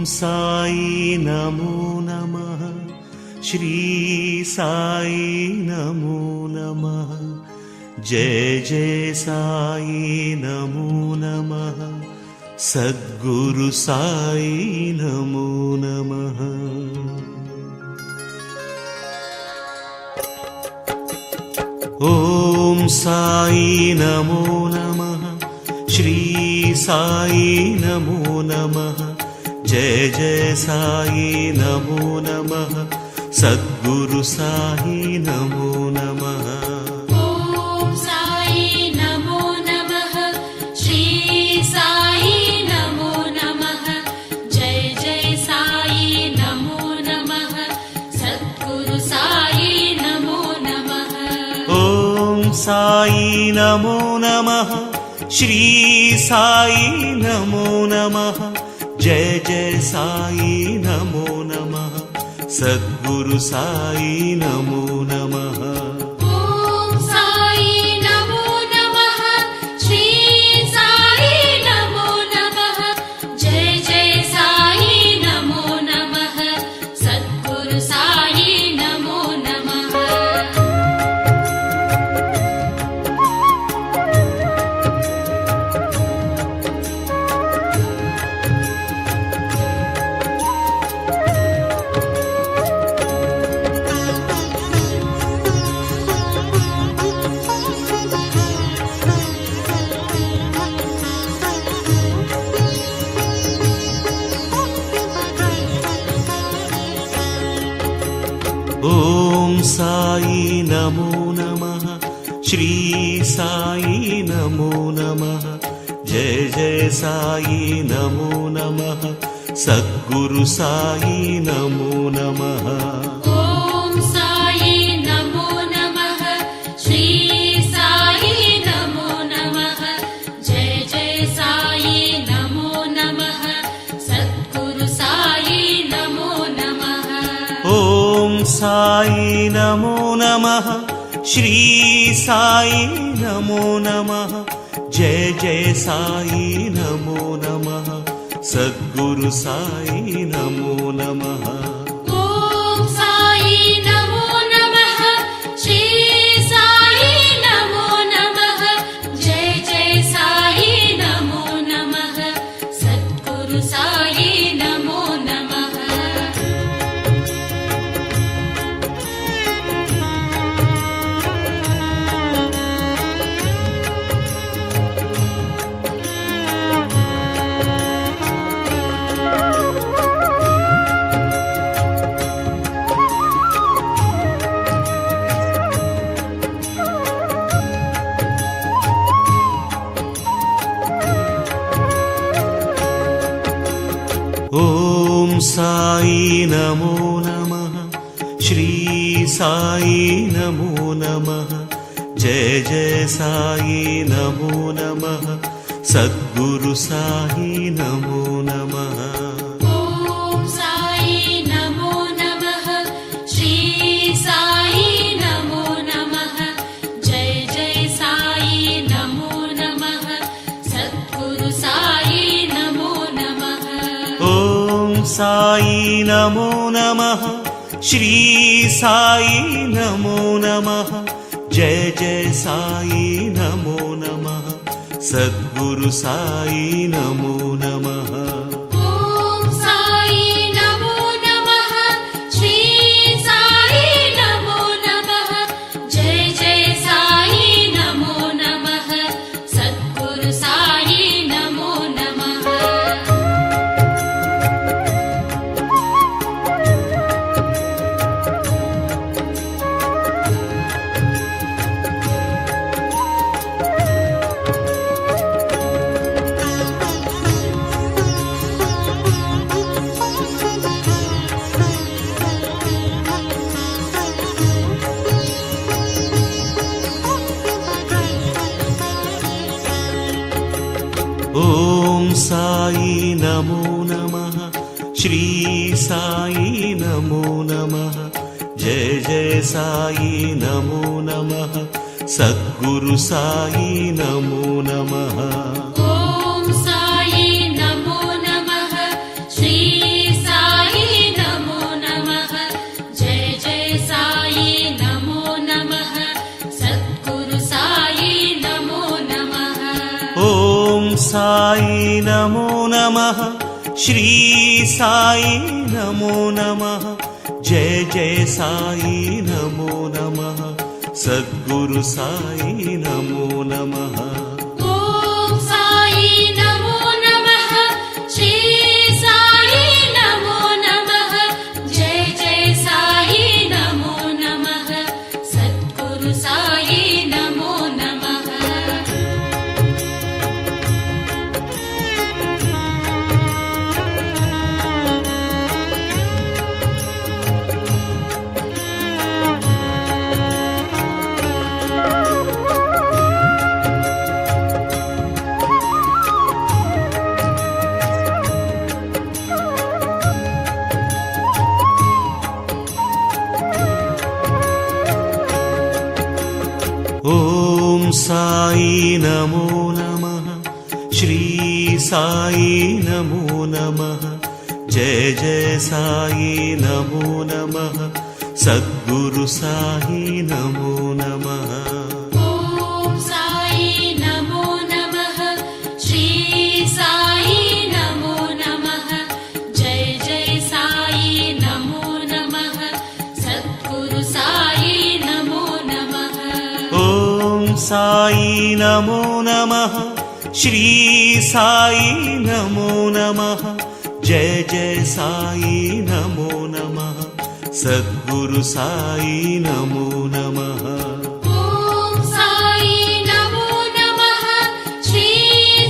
साई नमो नमः। श्री साई नमो नमः। जय जय साई नमो नमः। सद्गुरु साई नमो नमः। ओम साई नमो नमः। श्री साई नमो नमः। जय जय साई नमो नमः। सद्गुरु साई नमो नमः। ओम साई नमो नमः। श्री साई नमो नमः। जय जय साई नमो नमः। सद्गुरु साई नमो नमः। ओम साई नमो नमः। श्री साई नमो नमः। जय जय साई नमो नमः। सद्गुरु साई नमो नमः। ओम साई नमो नमः। श्री साई नमो नमः। जय जय साई नमो नमः। सद्गुरु साई नमो नमः। ओम साई नमो नमः। श्री साई नमो नमः। जय जय साई नमो नमः। सद्गुरु साई नमो नमः। ओम साई नमो नमः। श्री साई नमो नमः। जय जय साई नमो नमः। सद्गुरु साई नमो नमः। ओम साई नमो नमः। श्री साई नमो नमः। जय जय साई नमो नमः। सद्गुरु साई नमो नमः। ओम साई नमो नमः। श्री साई नमो नमः। जय जय साई नमो नमः। सद्गुरु साई नमो नमः। ओम साई नमो नमः। श्री साई नमो नमः। जय जय साई नमो नमः। सद्गुरु साई नमो नमः। ओम साई नमो नमः। श्री साई नमो नमः। जय जय साई नमो नमः। सद्गुरु साई नमो नमः। ओम साई नमो नमः। श्री साई नमो नमः। जय जय साई नमो नमः। सद्गुरु साई नमो नमः। ओम साई नमो नमः। श्री साई नमो नमः। जय जय साई नमो नमः। सद्गुरु साई नमो नमः। ओम साई नमो नमः। श्री साई नमो नमः। जय जय साई नमो नमः। सद्गुरु साई नमो नमः। ओम साई नमो नमः। श्री साई नमो नमः श्री साई नमो नमः जय जय साई नमो नमः सद्गुरु साई नमो नमः ॐ साई नमो नमः श्री साई नमो नमः जय जय साई नमो नमः सद्गुरु साई नमो नमः ॐ साई नमो नमः श्री साई नमो नमः जय जय साई नमो नमः सद्गुरु साई नमो नमः ॐ साई नमो नमः श्री साई नमो नमः जय जय साई नमो नमः सद्गुरु साई नमो नमः ॐ साई नमो नमः श्री साई नमो नमः जय जय साई नमो नमः सद्गुरु साई नमो नमः ॐ साई नमो नमः श्री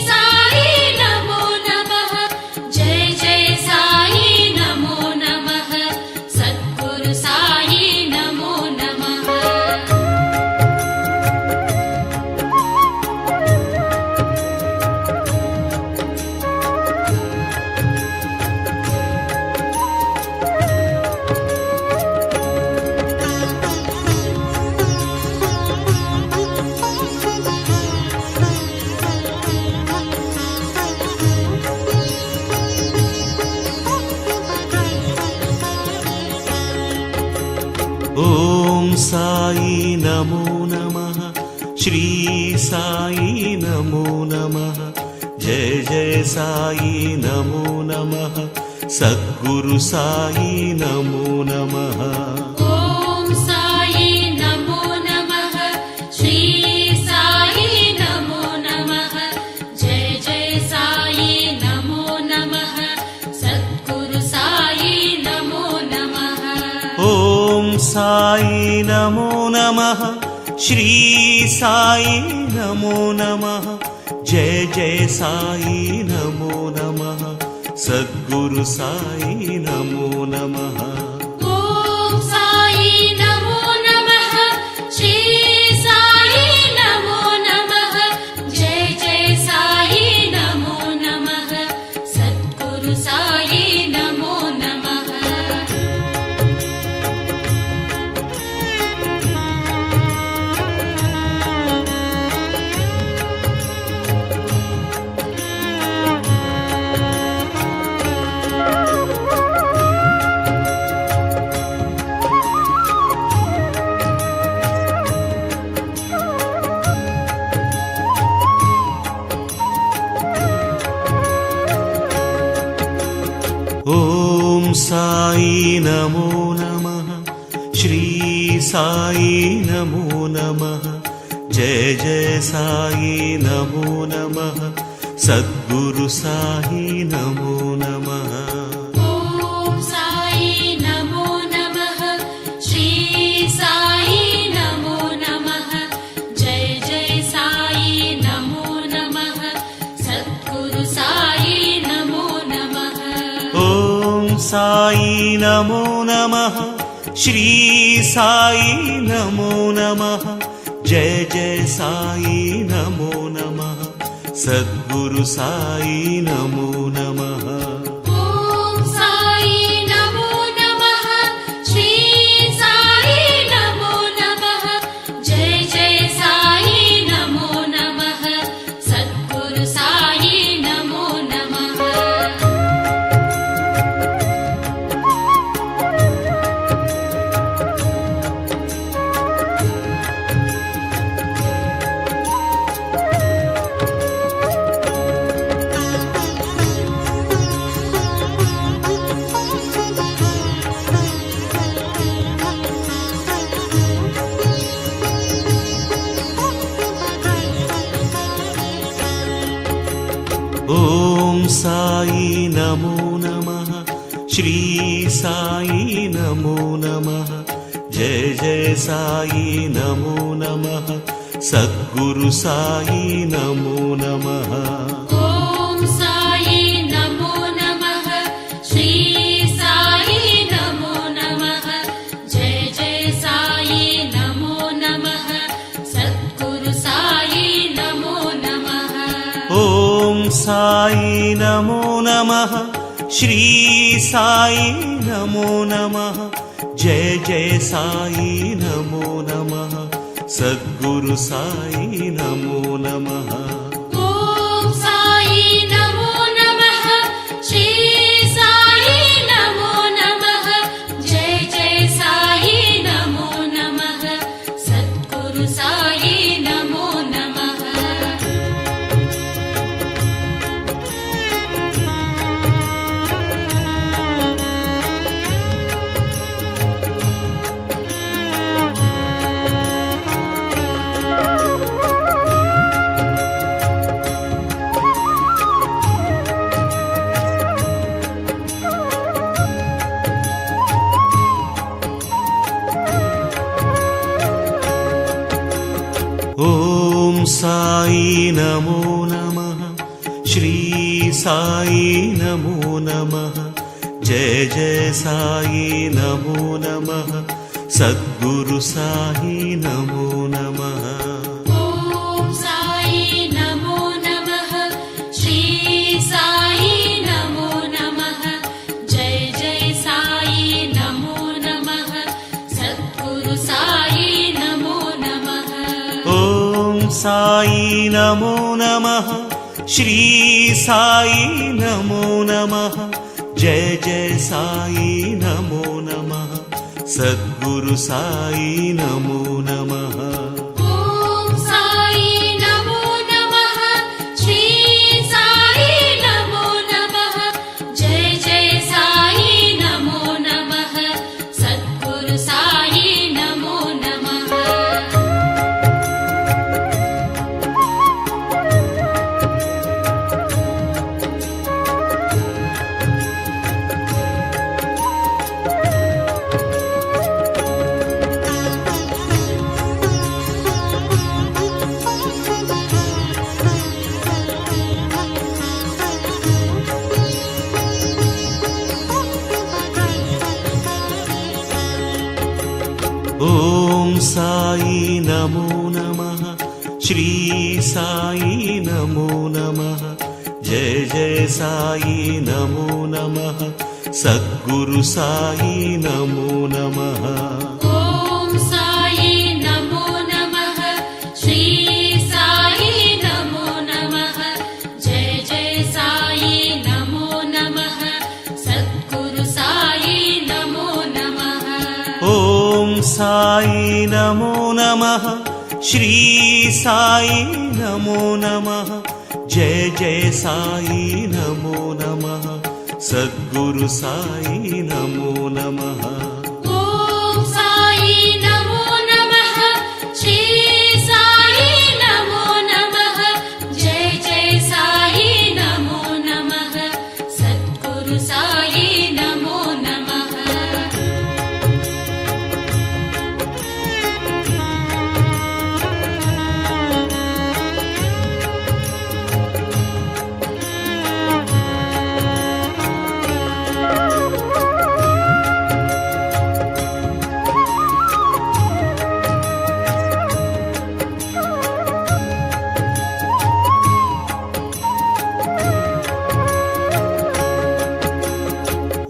साई नमो नमः जय जय साई नमो नमः सद्गुरु साई नमो नमः ॐ साई नमो नमः श्री साई नमो नमः जय जय साई नमो नमः सद्गुरु साई नमो नमः ॐ साई नमो नमः श्री साई नमो नमः जय जय साई नमो नमः सद्गुरु साई नमो नमः ॐ साई नमो नमः श्री साई नमो नमः जय जय साई नमो नमः सद्गुरु साई नमो नमः ॐ साई नमो नमः श्री साई नमो नमः जय जय साई नमो नमः सद्गुरु साई नमो नमः ॐ साई नमो नमः श्री साई नमो नमः जय जय साई नमो नमः सद्गुरु साई नमो नमः ॐ साई नमो नमः श्री साई नमो नमः जय जय साई नमो नमः सद्गुरु साई नमो नमः ॐ साई नमो नमः श्री साई नमो नमः जय जय साई नमो नमः सद्गुरु साई नमो नमः ॐ साई नमो नमः श्री साई नमो नमः जय जय साई नमो नमः सद्गुरु साई नमो नमः ఓం సాయి నమో నమః శ్రీ సాయి నమో నమః జయ జయ సాయి నమో నమః సద్గురు సాయి నమో నమః ఓం సాయి నమో నమః శ్రీ సాయి నమో నమః జయ జయ సాయి నమో నమః సద్గురు సాయి నమో నమః ఓం సాయి నమో నమః శ్రీ సాయి నమో నమః జయ జయ సాయి నమో నమః సద్గురు సాయి నమో నమః ఓం సాయి నమో నమః శ్రీ సాయి నమో నమః జయ జయ సాయి నమో నమః సద్గురు సాయి నమో నమః ఓం సాయి నమో నమః శ్రీ సాయి నమో నమః జయ జయ సాయి నమో నమః సద్గురు సాయి నమో నమః ఓం సాయి నమో నమః శ్రీ సాయి నమో నమః జయ జయ సాయి నమో నమః సద్గురు సాయి నమో నమః ఓం సాయి నమో నమః శ్రీ సాయి నమో నమః జయ జయ సాయి నమో నమః సద్గురు సాయి నమో నమః ఓం సాయి నమో నమః శ్రీ సాయి నమో నమః జయ జయ సాయి నమో నమః సద్గురు సాయి నమో నమః ఓం సాయి నమో నమః శ్రీ సాయి నమో నమః జయ జయ సాయి నమో నమః సద్గురు సాయి నమో నమః ఓం సాయి నమో నమః శ్రీ సాయి నమో నమః జయ జయ సాయి నమో నమః సద్గురు సాయి నమో నమః ఓం సాయి నమో నమః శ్రీ సాయి నమో నమః జయ జయ సాయి నమో నమః సద్గురు సాయి నమో నమః ఓం సాయి నమో నమః శ్రీ సాయి నమో నమః జయ జయ సాయి నమో నమః సద్గురు సాయి నమో నమః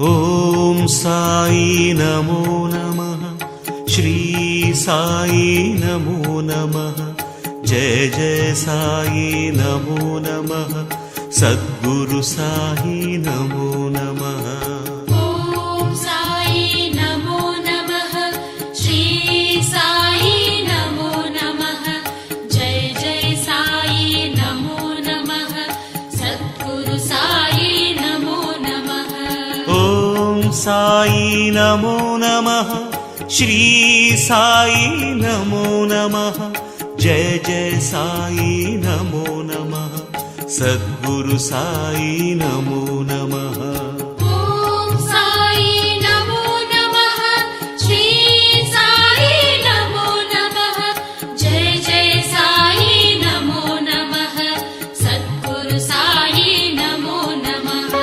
ఓం సాయి నమో నమః శ్రీ సాయి నమో నమః జయ జయ సాయి నమో నమః సద్గురు సాయి నమో నమః ఓం సాయి నమో నమః శ్రీ సాయి నమో నమః జయ జయ సాయి నమో నమః సద్గురు సాయి నమో నమః ఓం సాయి నమో నమః శ్రీ సాయి నమో నమః జయ జయ సాయి నమో నమః సద్గురు సాయి నమో నమః. ఓం సాయి నమో నమః శ్రీ సాయి నమో నమః జయ జయ సాయి నమో నమః సద్గురు సాయి నమో నమః.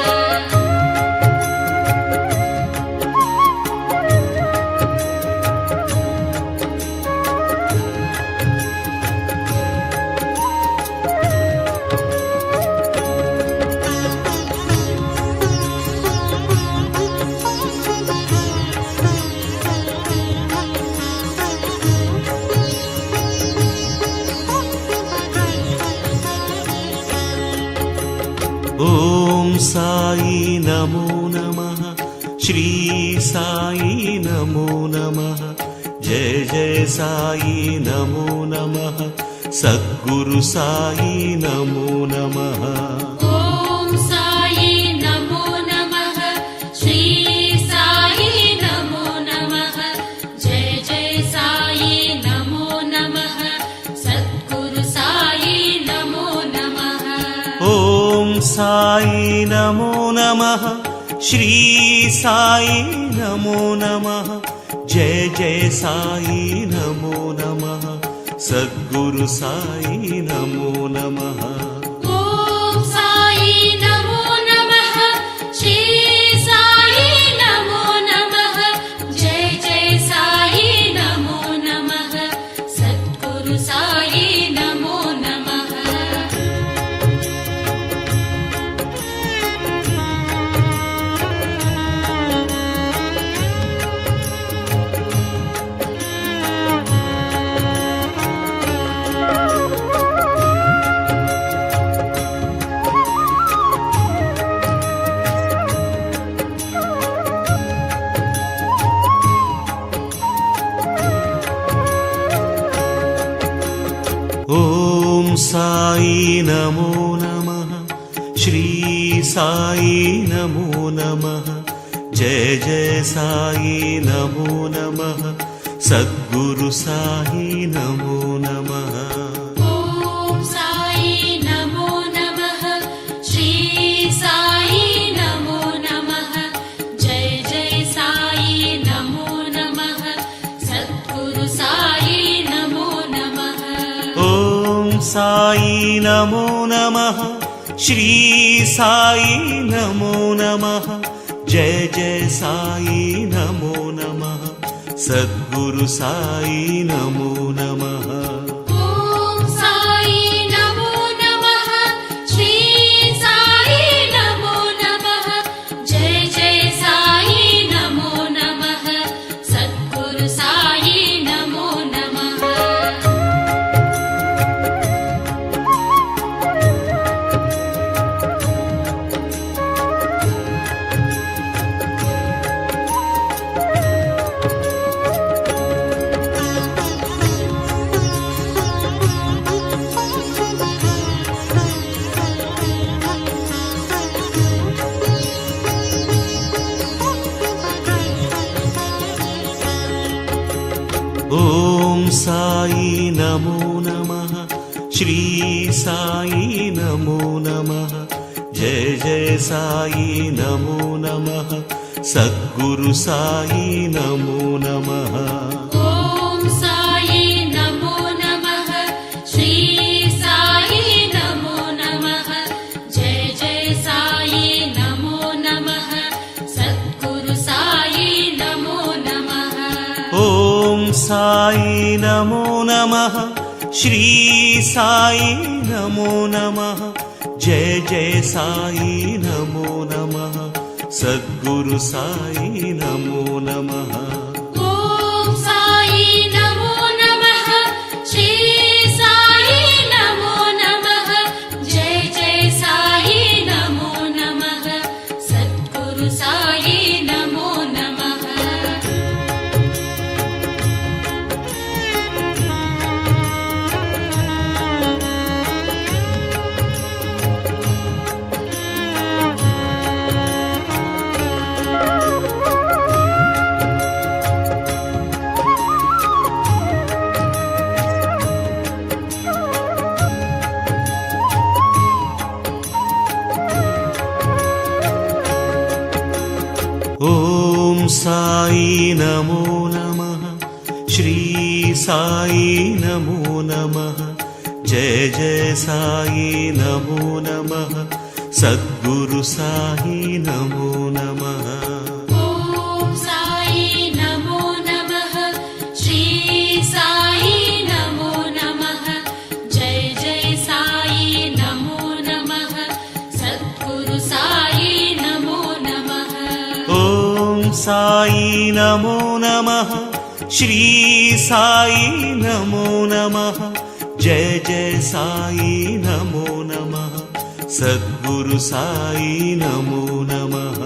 ఓం సాయి నమో నమః శ్రీ సాయి నమో నమః జయ జయ సాయి నమో నమః సద్గురు సాయి నమో నమః. ఓం సాయి నమో నమః శ్రీ సాయి నమో నమః జయ జయ సాయి నమో నమః సద్గురు సాయి నమో నమః. ఓం సాయి నమో నమః శ్రీ సాయి నమో నమః జయ జయ సాయి నమో నమః సద్గురు సాయి నమో నమః. ఓం సాయి నమో నమః శ్రీ సాయి నమో నమః జయ జయ సాయి నమో నమః సద్గురు సాయి నమో నమః. ఓం సాయి నమో నమః శ్రీ సాయి నమో నమః జయ జయ సాయి నమో నమః సద్గురు సాయి నమో నమః. ఓం సాయి నమో నమః శ్రీ సాయి నమో నమః జయ జయ సాయి నమో నమః సద్గురు సాయి నమో నమః. ఓం సాయి నమో నమః శ్రీ సాయి నమో నమః జయ జయ సాయి నమో నమః సద్గురు సాయి నమో నమః. ఓం సాయి నమో నమః శ్రీ సాయి నమో నమః జయ జయ సాయి నమో నమః సద్గురు సాయి నమో నమః. ఓం సాయి నమో నమః శ్రీ సాయి నమో నమః జయ జయ సాయి నమో నమః సద్గురు సాయి నమో నమః. ఓం సాయి నమో నమః శ్రీ సాయి నమో నమః జయ జయ సాయి నమో నమః సద్గురు సాయి నమో నమః. ఓం సాయి నమో నమః శ్రీ సాయి నమో నమః జయ జయ సాయి నమో నమః సద్గురు సాయి నమో నమః. ఓం సాయి నమో నమః శ్రీ సాయి నమో నమః జయ జయ సాయి నమో నమః సద్గురు సాయి నమో నమః. సాయి నమో నమః శ్రీ సాయి నమో నమః జయ జయ సాయి నమో నమః సద్గురు సాయి నమో నమః ఓం సాయి నమో నమః శ్రీ సాయి నమో నమః జయ జయ సాయి నమో నమః సద్గురు సాయి నమో నమః ఓం సాయి నమో నమః శ్రీ సాయి నమో నమః జయ జయ సాయి నమో నమః సద్గురు సాయి నమో నమః